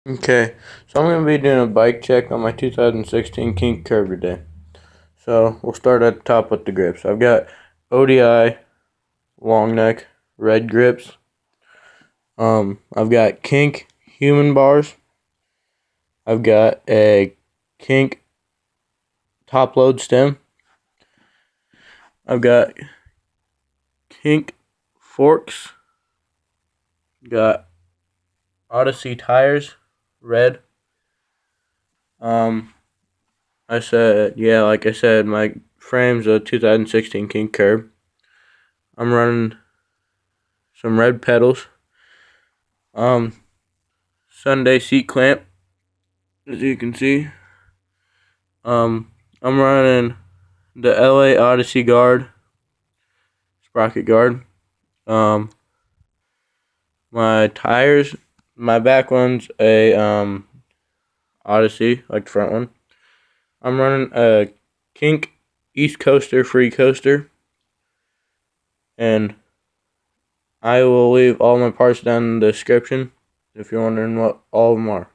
Okay, so I'm going to be doing a bike check on my 2016 Kink Curve today. So we'll start at the top with the grips. I've got ODI long neck red grips. I've got Kink human bars. I've got a Kink top load stem. I've got Kink forks. Got ODYSSEY tires, red. Like I said, my frame's a 2016 Kink Curve. I'm running some red pedals. Sunday seat clamp, as you can see. I'm running the LA ODYSSEY guard, sprocket guard. My tires, my back one's a ODYSSEY, like the front one. I'm running a Kink East Coaster free coaster, and I will leave all my parts down in the description if you're wondering what all of them are.